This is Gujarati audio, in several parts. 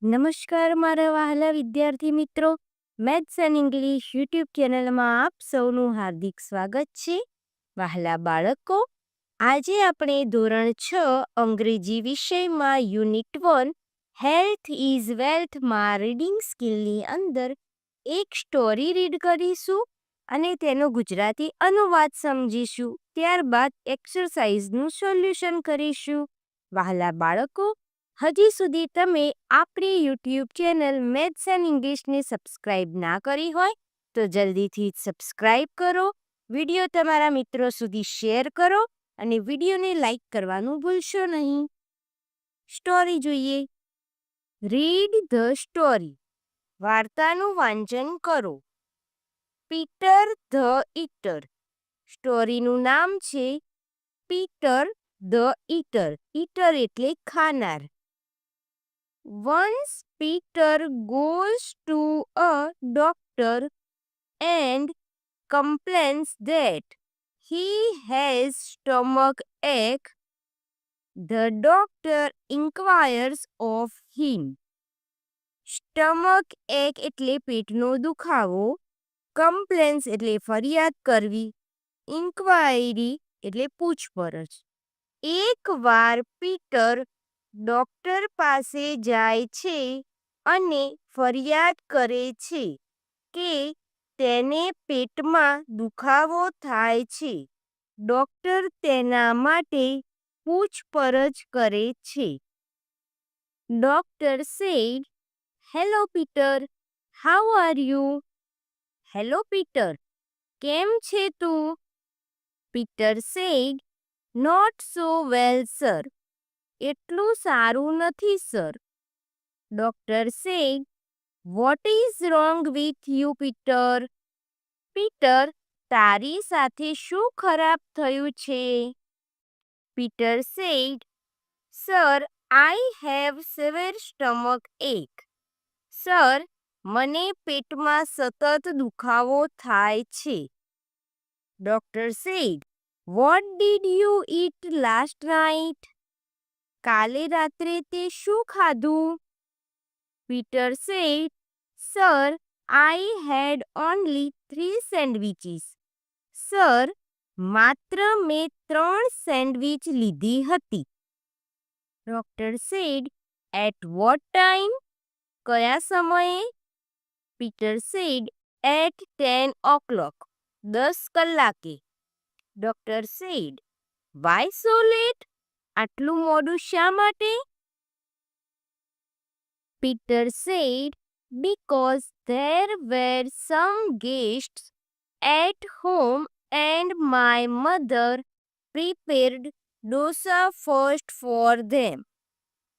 નમસ્કાર મારા વહાલા વિદ્યાર્થી મિત્રો, મેથ્સ એન્ડ ઇંગ્લિશ યુટ્યુબ ચેનલમાં આપ સૌનું હાર્દિક સ્વાગત છે. વહાલા બાળકો, આજે આપણે ધોરણ 6 અંગ્રેજી વિષયમાં યુનિટ 1 હેલ્થ ઇઝ વેલ્થમાં રીડિંગ સ્કિલની અંદર એક સ્ટોરી રીડ કરીશું અને તેનો ગુજરાતી અનુવાદ સમજીશું. ત્યારબાદ એક્સરસાઇઝનું સોલ્યુશન કરીશું. વહાલા બાળકો, હજી સુધી તમે આપણી યુટ્યુબ ચેનલ મેથ્સ એન્ડ ઇંગ્લિશને સબસ્ક્રાઇબ ના કરી હોય તો જલ્દીથી સબસ્ક્રાઇબ કરો, વિડીયો તમારા મિત્રો સુધી શેર કરો અને વિડીયોને લાઈક કરવાનું ભૂલશો નહીં. સ્ટોરી જોઈએ. Read the story. વાર્તાનું વાંચન કરો. Peter the eater. સ્ટોરીનું નામ છે પીટર ધ ઈટર. ઈટર એટલે ખાનાર. Once Peter goes to a doctor and complains that he has stomach ache. The doctor inquires of him. Stomach ache એટલે પેટનો દુખાવો, કમ્પ્લેન્સ એટલે ફરિયાદ કરવી, ઇન્ક્વાયરી એટલે પૂછપરછ. એકવાર પીટર ડોક્ટર પાસે જાય છે અને ફરિયાદ કરે છે કે તેને પેટમાં દુખાવો થાય છે. ડોક્ટર તેના માટે પૂછપરછ કરે છે. Doctor said, hello Peter, how are you? Hello Peter, કેમ છે તું? Peter said, not so well sir. એટલું સારું નથી sir. Doctor said, what is wrong with you Peter? Peter, તારી સાથે શું ખરાબ થયું છે? Peter said, sir, I have severe stomach ache. Sir, મને પેટમાં સતત દુખાવો થાય છે. Doctor said, what did you eat last night? કાલે રાત્રે તે શું ખાધું? Peter said, sir, I had only 3 sandwiches. Sir, માત્ર મેં 3 સેન્ડવિચ લીધી હતી. Doctor said, at what time? કયા સમયે? Peter said, at 10 o'clock. 10 કલાકે. Doctor said, why so late? આટલું મોડું શા માટે? Peter said, because there were some guests at home and my mother prepared dosa first for them.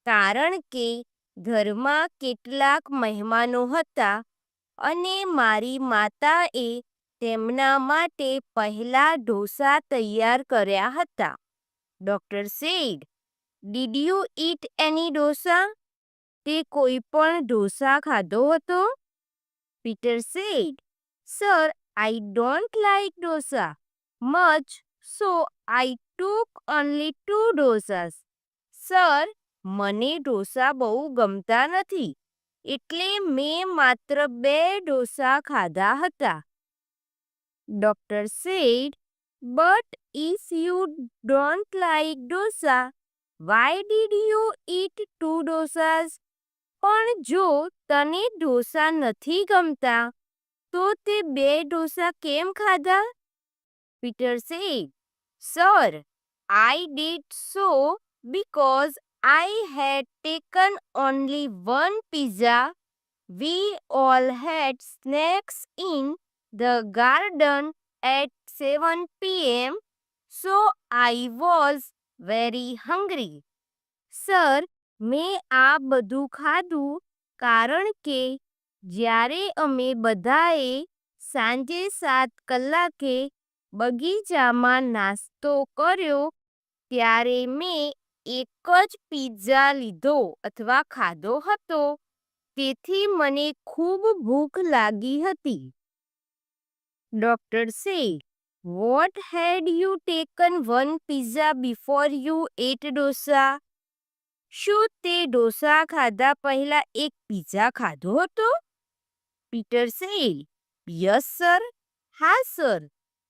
કારણ કે ઘરમાં કેટલાક મહેમાનો હતા અને મારી માતાએ તેમના માટે પહેલા ઢોસા તૈયાર કર્યા હતા. Doctor said, did you eat any dosa? તે કોઈ પણ ઢોસા ખાધો હતો? Peter said, sir, I don't like dosa much, so I took only 2 dosas. Sir, મને ઢોસા બહુ ગમતા નથી, એટલે મેં માત્ર 2 ઢોસા ખાધા હતા. Doctor said, but if you don't like dosa, why did you eat 2 dosas? પણ જો તને ઢોસા નથી ગમતા તો તે 2 ઢોસા કેમ ખાધા? Peter said, sir, I did so because I had taken only 1 pizza. We all had snacks in the garden at 7 p.m. So I was very hungry. Sir, મેં આ બધું ખાધું કારણ કે જ્યારે અમે બધાએ સાંજે 7 કલાકે બગીચામાં નાસ્તો કર્યો ત્યારે મેં એક જ પિઝા લીધો અથવા ખાધો હતો, તેથી મને ખૂબ ભૂખ લાગી હતી. Doctor said, what had you taken 1 pizza before you ate dosa? શું તે ઢોસા ખાધા પહેલા એક પિઝા ખાધો હતો? Peter said, Yes, sir. હા, sir.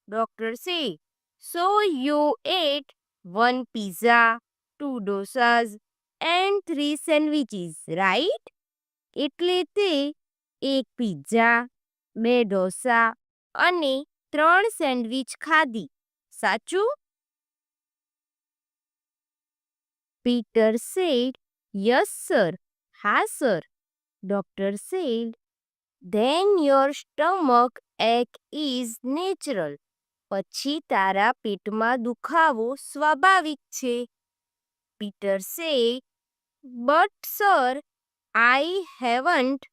Doctor said, So you ate one pizza, two dosas, and three sandwiches, right? એટલે તે એક પિઝા, બે ઢોસા અને ત્રણ સેન્ડવિચ ખાધી, સાચું? Peter said, Yes, sir. હા, sir. Doctor said, Then your stomach ache is natural. પછી તારા પેટમાં દુખાવો સ્વાભાવિક છે. Peter said, But sir, I haven't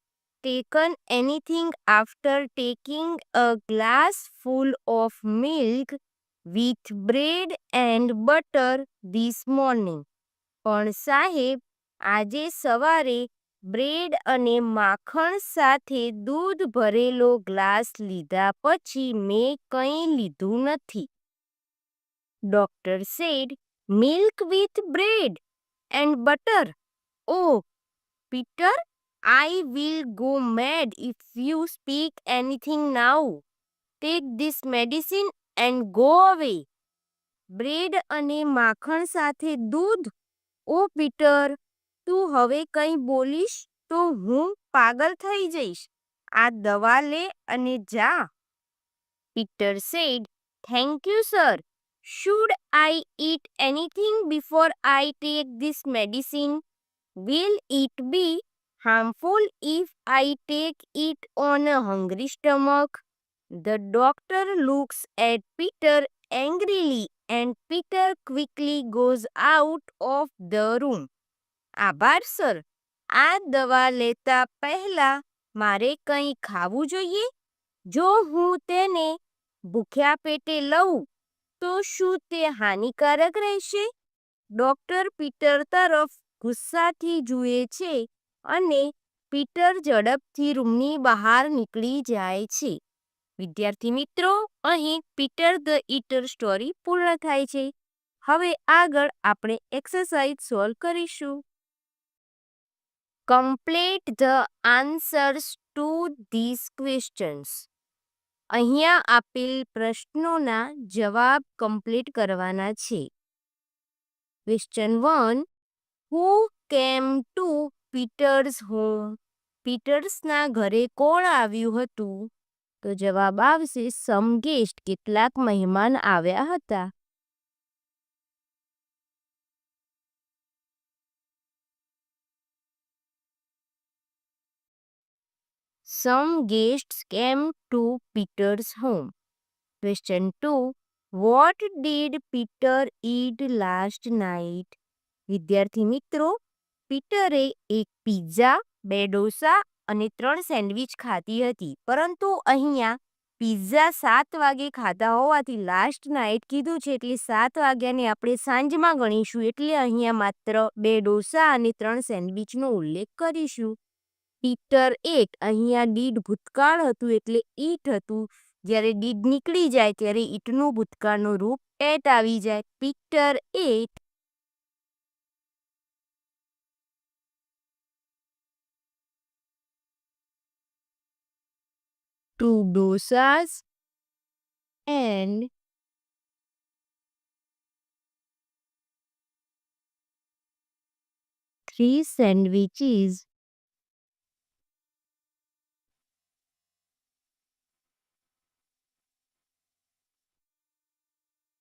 taken anything after taking a glass full of milk with bread and butter this morning. પણ સાહેબ, આજે સવારે બ્રેડ અને માખણ સાથે દૂધ ભરેલો ગ્લાસ લીધા પછી મેં કંઈ લીધું નથી. Doctor said, milk with bread and butter. Oh, Peter, I will go mad if you speak anything now. Take this medicine and go away. Bread અને માખણ સાથે દૂધ? ઓ પીટર, તું હવે કંઈ બોલીશ તો હું પાગલ થઈ જઈશ. આ દવા લે અને જા. Peter said, Thank you, sir. Should I eat anything before I take this medicine? Will it be harmful if I take it on a hungry stomach? The doctor looks at Peter angrily and Peter quickly goes out of the room. આભાર સર. આ દવા લેતા પહેલા મારે કંઈ ખાવું જોઈએ? જો હું તેને ભૂખ્યા પેટે લઉં તો શું તે હાનિકારક રહેશે? ડોક્ટર પીટર તરફ ગુસ્સાથી જુએ છે અને પીટર ઝડપથી રૂમની બહાર નીકળી જાય છે. વિદ્યાર્થી મિત્રો, અહીં પીટર ધ ઈટર સ્ટોરી પૂર્ણ થાય છે. હવે આગળ આપણે એક્સરસાઇઝ સોલ્વ કરીશું. Complete the answers two this questions. અહીંયા આપેલ પ્રશ્નોના જવાબ કમ્પ્લીટ કરવાના છે. Question 1, who came to Peters home? પીટર્સના ઘરે કોણ આવ્યું હતું? તો જવાબ આવશે સમ ગેસ્ટ, કેટલાક મહેમાન આવ્યા હતા. Some guests came to Peter's home. Question 2, What did Peter eat last night? વિદ્યાર્થી મિત્રો, પીટરે એક પિઝા, બે ડોસા અને ત્રણ સેન્ડવિચ ખાધી હતી. પરંતુ અહીંયા પિઝા 7 વાગે ખાધા હોવાથી લાસ્ટ નાઇટ કીધું છે, એટલે 7 વાગ્યાને આપણે સાંજમાં ગણીશું. એટલે અહીંયા માત્ર બે ડોસા અને ત્રણ સેન્ડવિચનો ઉલ્લેખ કરીશું. પીટર એટ, અહીંયા ડીડ ભૂતકાળ હતું એટલે ઈટ હતું. જ્યારે ડીડ નીકળી જાય ત્યારે ઈટનું ભૂતકાળનું રૂપ એટ આવી જાય. Peter ate two dosas and three sandwiches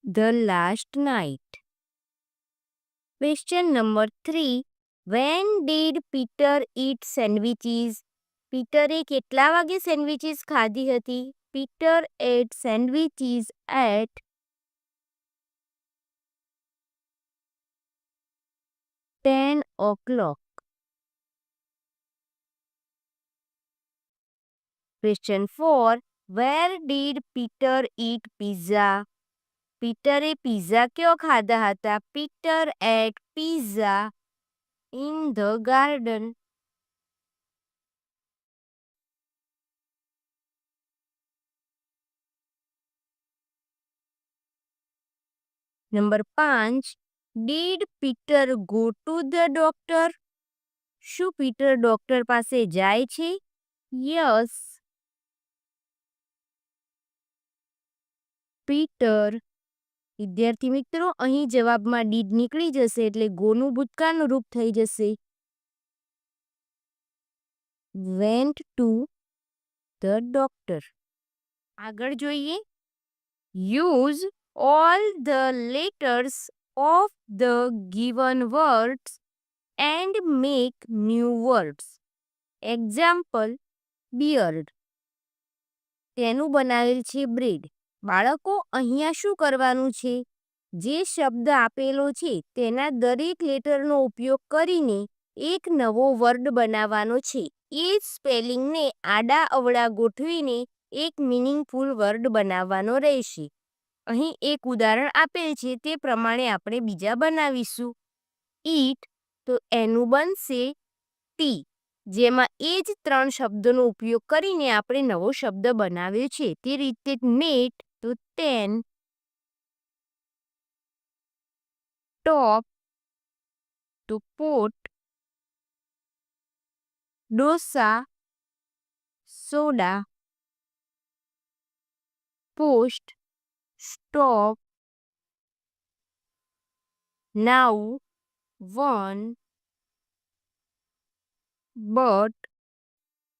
the last night. Question number 3, when did Peter eat sandwiches? પીટરે કેટલા વાગે સેન્ડવિચીસ ખાધી હતી? Peter ate sandwiches at 10 o'clock. Question 4, where did Peter eat pizza? પીટરે પિઝા ક્યાં ખાધા હતા? Peter ate pizza in the garden. Number 5, did Peter go to the doctor? શું પીટર ડોક્ટર પાસે જાય છે? Yes, Peter. વિદ્યાર્થી મિત્રો, અહીં જવાબમાં ડીડ નીકળી જશે એટલે ગોનું ભૂતકાળનું રૂપ થઈ જશે. Went to the doctor. આગળ જોઈએ. Use all the letters of the given words and make new words. Example, beard. તેનું બનાવેલ છે બ્રેડ. બાળકો, અહીંયા શું કરવાનું છે? જે શબ્દ આપેલો છે તેના દરેક લેટરનો ઉપયોગ કરીને એક નવો વર્ડ બનાવવાનો છે. એ જ સ્પેલિંગને આડા અવળા ગોઠવીને એક મિનિંગફુલ વર્ડ બનાવવાનો રહેશે. અહીં એક ઉદાહરણ આપેલ છે તે પ્રમાણે આપણે બીજા બનાવીશું. ઈટ, તો એનું બનશે ટી, જેમાં એ જ 3 શબ્દોનો ઉપયોગ કરીને આપણે નવો શબ્દ બનાવ્યો છે. તે રીતે નેટ, તો 10, ટોપ, તો pot, dosa, soda, post, stop, now, one, but,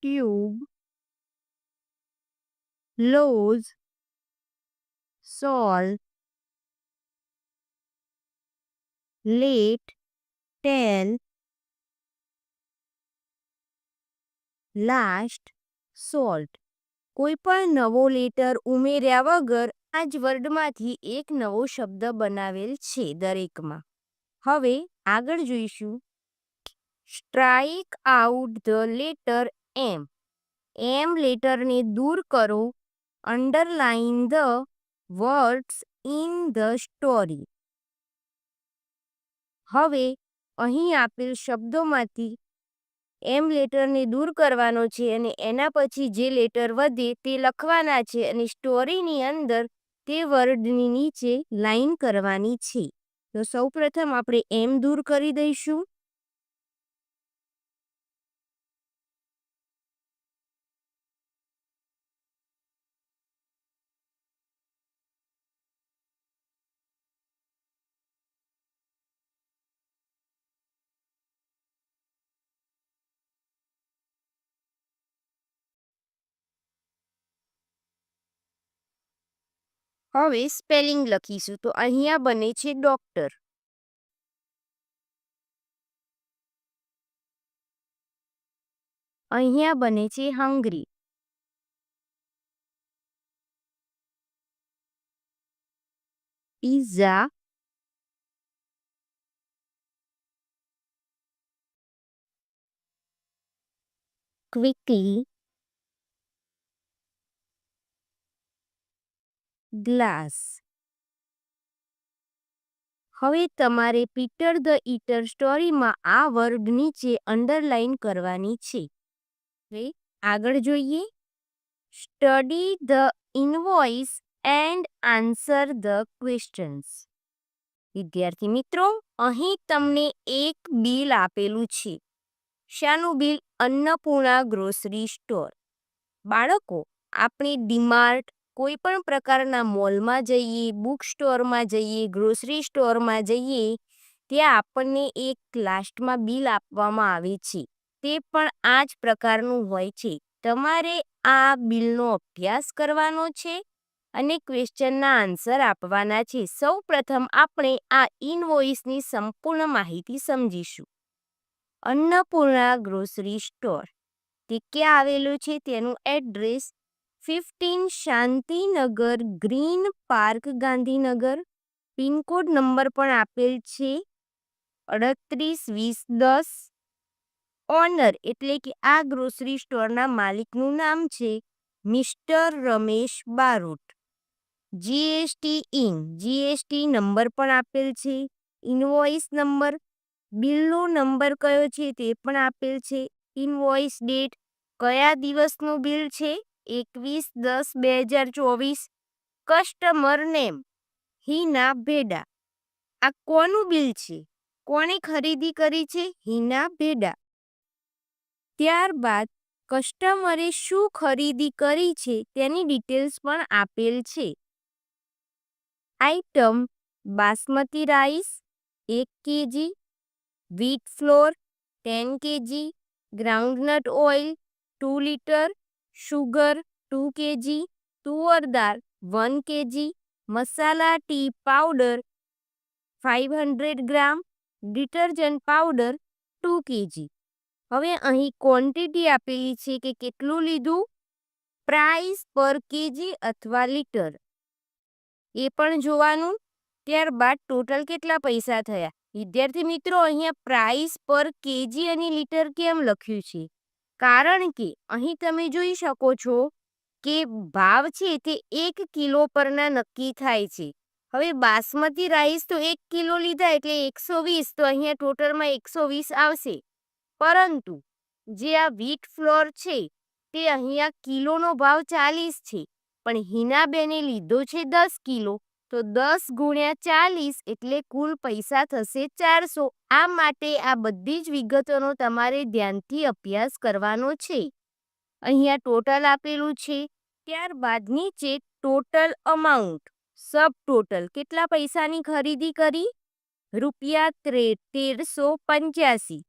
tube, laws, soul, late, tell, last, salt. કોઈ પણ નવો લેટર ઉમેર્યા વગર આ જ વર્ડમાંથી એક નવો શબ્દ બનાવેલ છે દરેકમાં. હવે આગળ જોઈશું. સ્ટ્રાઇક આઉટ ધ લેટર એમ. એમ લેટરને દૂર કરો. Underline the words in the story. હવે અહીં આપેલ શબ્દોમાંથી એમ લેટરને દૂર કરવાનો છે અને એના પછી જે લેટર વધે તે લખવાના છે અને સ્ટોરીની અંદર તે વર્ડની નીચે લાઈન કરવાની છે. તો સૌપ્રથમ આપણે એમ દૂર કરી દઈશું. હવે સ્પેલિંગ લખીશું. તો અહીંયા બને છે ડોક્ટર. અહીંયા બને છે હંગ્રી. Pizza, quickly, glass. હવે તમારે પીટર ધ ઈટર સ્ટોરીમાં આ વર્ડ નીચે અંડરલાઈન કરવાની છે. હવે આગળ જોઈએ. Study the invoice and answer the questions. વિદ્યાર્થી મિત્રો, અહીં તમને એક બિલ આપેલું છે. શાનું બિલ? Annapurna grocery store. બાળકો, આપણે ડીમાર્ટ, કોઈ પણ પ્રકારના મોલમાં જઈએ, બુક સ્ટોરમાં જઈએ, ગ્રોસરી સ્ટોરમાં જઈએ, ત્યાં આપણને એક લાસ્ટમાં બિલ આપવામાં આવે છે. તે પણ આ જ પ્રકારનું હોય છે. તમારે આ બિલનો અભ્યાસ કરવાનો છે અને ક્વેશ્ચનના આન્સર આપવાના છે. સૌ પ્રથમ આપણે આ ઇનવોઇસની સંપૂર્ણ માહિતી સમજીશું. અન્નપૂર્ણા ગ્રોસરી સ્ટોર તે ક્યાં આવેલું છે? તેનું address 15 Shantinagar green park, Gandhinagar. Pin code number પણ આપેલ છે 382010. ઓનર એટલે કે આ ગ્રોસરી સ્ટોરના માલિકનું નામ છે mister Ramesh Barot. GST in, GST number પણ આપેલ છે. ઇનવોઇસ નંબર, બિલનો નંબર કયો છે તે પણ આપેલ છે. ઇનવોઇસ ડેટ, કયા દિવસનું બિલ છે? 21/10/2024. Customer name Hina Bheda. આ કોનું બિલ છે? કોણે ખરીદી કરી છે? હિના ભેડા. ત્યારબાદ કસ્ટમરે શું ખરીદી કરી છે તેની ડિટેલ્સ પણ આપેલ છે. Item: basmati rice 1 kg, wheat floor 10 kg, groundnut oil 2 litre, sugar 2 kg, તુવર દાળ 1 kg, મસાલા ટી પાવડર 500 ગ્રામ, ડિટર્જન્ટ પાવડર 2 kg. હવે અહીં ક્વોન્ટિટી આપેલી છે કે કેટલું લીધું, પ્રાઇસ પર કેજી અથવા લીટર એ પણ જોવાનું. ત્યારબાદ ટોટલ કેટલા પૈસા થયા. વિદ્યાર્થી મિત્રો, અહીંયા પ્રાઇસ પર કેજી અને લીટર કેમ લખ્યું છે? કારણ કે અહીં તમે જોઈ શકો છો કે ભાવ છે તે 1 કિલો પરના નક્કી થાય છે. હવે બાસમતી રાઈસ તો 1 કિલો લીધા એટલે 120, તો અહીંયા ટોટલમાં 120 આવશે. પરંતુ જે આ વ્હીટ ફ્લોર છે તે અહીંયા કિલોનો ભાવ 40 છે, પણ હિનાબેને લીધો છે 10 કિલો, તો 10 ગુણ્યા 40 એટલે કુલ પૈસા થશે 400. આ માટે આ બધી જ વિગતોનો તમારે ધ્યાનથી અભ્યાસ કરવાનો છે. અહીંયા ટોટલ આપેલું છે. ત્યારબાદ નીચે ટોટલ અમાઉન્ટ, સબ ટોટલ કેટલા પૈસાની ખરીદી કરી? રૂપિયા 1385.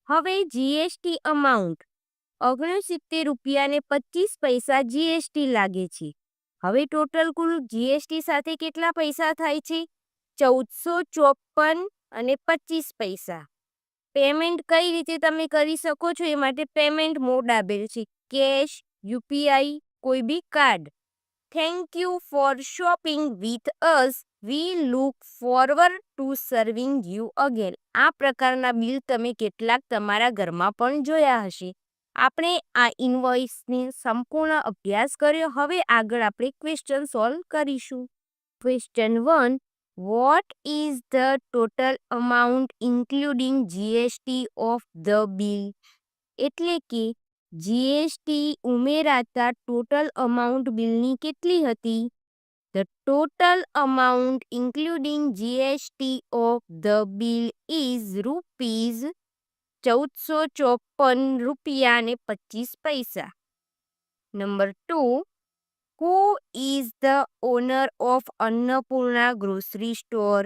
હવે જીએસટી અમાઉન્ટ 69 રૂપિયા ને 25 પૈસા જીએસટી લાગે છે. હવે ટોટલ કુલ જીએસટી સાથે કેટલા પૈસા થાય છે? 1454 અને 25 પૈસા. પેમેન્ટ કઈ રીતે તમે કરી શકો છો એ માટે પેમેન્ટ મોડ આપેલ છે, કેશ, યુપીઆઈ, કોઈ બી card. Thank you for shopping with us. We look forward to serving you again. આ પ્રકારના બિલ તમે કેટલાક તમારા ઘરમાં પણ જોયા હશે. આપણે આ ઇનવોઇસની સંપૂર્ણ અભ્યાસ કર્યો. હવે આગળ આપણે ક્વેશ્ચન સોલ્વ કરીશું. Question 1. What is the total amount including GST of the bill? એટલે કે જીએસટી ઉમેરાતા ટોટલ અમાઉન્ટ બિલની કેટલી હતી? The total amount including GST of the bill is rupees 1454 રૂપિયા ને 25 પૈસા. Number 2. Who is the owner of Annapurna grocery store?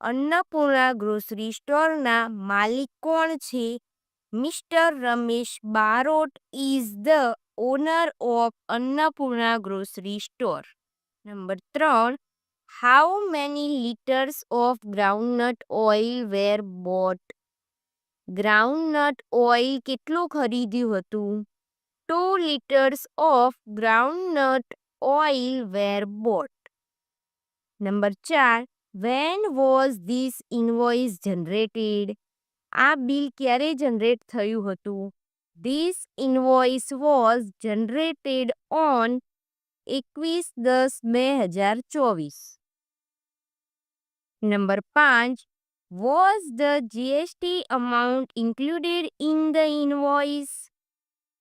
Annapurna grocery સ્ટોરના માલિક કોણ છે? Mister Ramesh Barot is the owner of Annapurna grocery store. Number 3. How many liters of groundnut oil were bought? Groundnut oil કેટલું ખરીદ્યું હતું? 2 liters of groundnut oil were bought. Number 4. When was this invoice generated? આ બિલ ક્યારે જનરેટ થયું હતું? This invoice was generated on 21/10/2024. Number 5. Was the GST amount included in the invoice?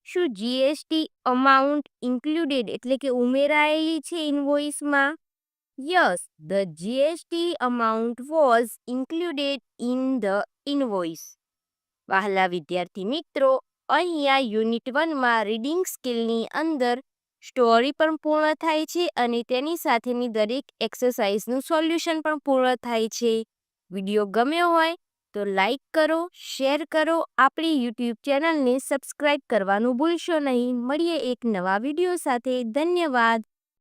શું જીએસટી અમાઉન્ટ ઇન્ક્લુડેડ એટલે કે ઉમેરાયેલી છે ઇન્વોઇસમાં? Yes, the GST amount was included in the invoice. વહાલા વિદ્યાર્થી મિત્રો, અહીંયા યુનિટ 1માં રીડિંગ સ્કિલની અંદર સ્ટોરી પણ પૂર્ણ થાય છે અને તેની સાથેની દરેક એક્સરસાઇઝનું સોલ્યુશન પણ પૂર્ણ થાય છે. વિડીયો ગમ્યો હોય તો લાઈક કરો, શેર કરો, આપણી યુટ્યુબ ચેનલને સબસ્ક્રાઇબ કરવાનું ભૂલશો નહીં. મળીએ એક નવા વિડીયો સાથે. ધન્યવાદ.